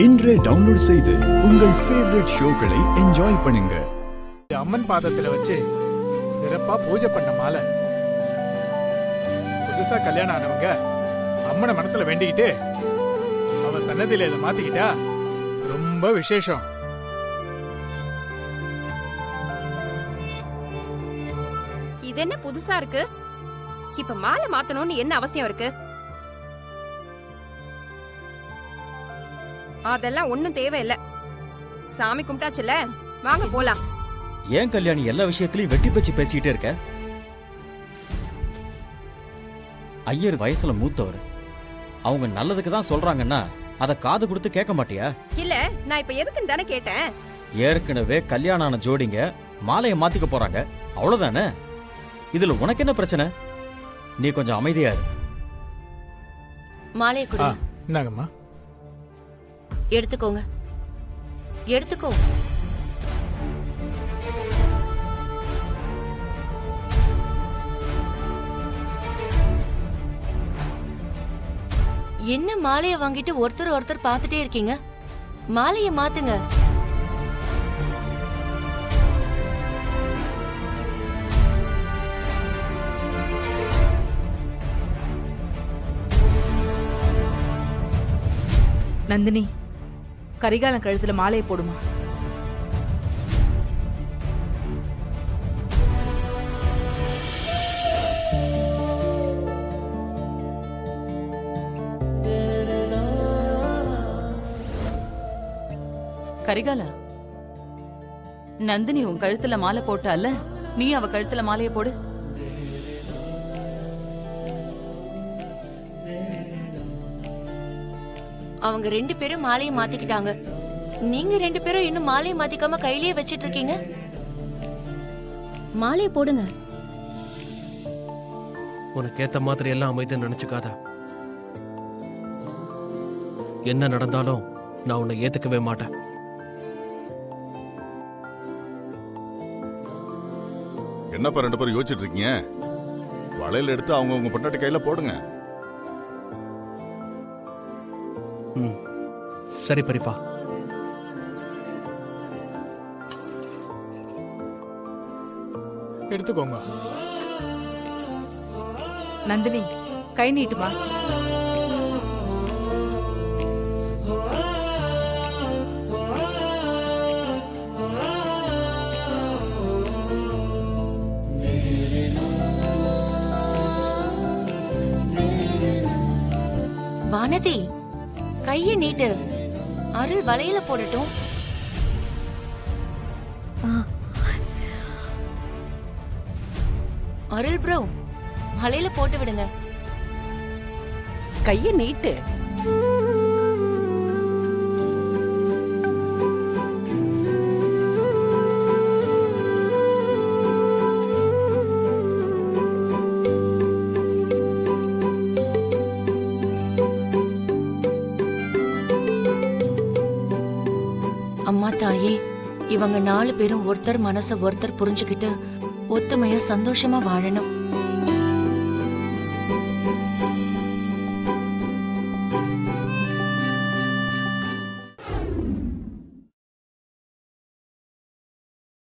இன்றே டவுன்லோட் செய்து உங்கள் ஃபேவரட் ஷோக்களை என்ஜாய் பண்ணுங்க. அம்மன் பாதத்துல வச்சு சிறப்பா பூஜை பண்ண மாலை. புதுசா கல்யாணம் ஆனவங்க அம்மனை மனசுல வேண்டிக்கிட்டு அவ சன்னதியில இதை மாத்திக்கிட்டா ரொம்ப விசேஷம். இது என்ன புதுசா இருக்கு? இப்ப மாலை மாத்தணும்னு என்ன அவசியம் இருக்கு? அதெல்லாம் ஒண்ணும் தேவையில்ல. சாமி கும்பிட்டாச்சுல, வாங்க போலாம். ஏன் கல்யாணி எல்லா விஷயத்திலயும் வெட்டி பேச்சு பேசிக்கிட்டே இருக்க? ஐயர் வயசுல மூத்தவர், அவங்க நல்லதுக்கு தான் சொல்றாங்கன்னா அத காது கொடுத்து கேட்க மாட்டியா? இல்ல, நான் இப்ப எதுக்குன்னு தானே கேட்டேன். ஏற்கனவே கல்யாணம் ஆன ஜோடிங்க மாலையை மாத்திக்க போறாங்க, அவ்வளவுதானே. இதுல உனக்கு என்ன பிரச்சனை? நீ கொஞ்சம் அமைதியா இரு. மாலையை கொடு. என்னங்கம்மா? எடுத்துக்கோங்க, எடுத்துக்கோ. என்ன மாலையை வாங்கிட்டு ஒருத்தர் ஒருத்தர் பார்த்துட்டே இருக்கீங்க? மாலையை மாத்துங்க. நந்தினி, கரிகாலன் கழுத்துல மாலையை போடுமா. கரிகாலா, நந்தினி உன் கழுத்துல மாலை போட்டால, நீ அவ கழுத்துல மாலையை போடு. அவங்க ரெண்டு பேரும் மாலையை மாத்திக்கிட்டாங்க. நீங்க ரெண்டு பேரும் இன்னும் மாலையை மாத்திக்காம கையிலேயே வச்சிட்டு இருக்கீங்க. மாலையை போடுங்க. உனக்கு ஏத்த மாதிரி எல்லாம் அமைதின்னு நினைச்சுக்காத. என்ன நடந்தாலும் நான் உன்னை ஏத்துக்கவே மாட்டேன். என்னப்பா ரெண்டு பேரும் யோசிச்சுட்டு இருக்கீங்க? வளையல் எடுத்து அவங்க உங்க பொண்டாட்டி கையில போடுங்க. சரி பெரியப்பா. எடுத்துக்கோங்க. நந்தினி, கை நீட்டுமா. வானதி, கையை நீட்டு. அருள் வளையல போடட்டும். அருள் ப்ரோ, வளையல போட்டு விடுங்க. கையை நீட்டு. அம்மா தாயே, இவங்க 4 பேரும் ஒருத்தர் மனச ஒருத்தர் புரிஞ்சுக்கிட்டு ஒத்துமையா சந்தோஷமா வாழணும்.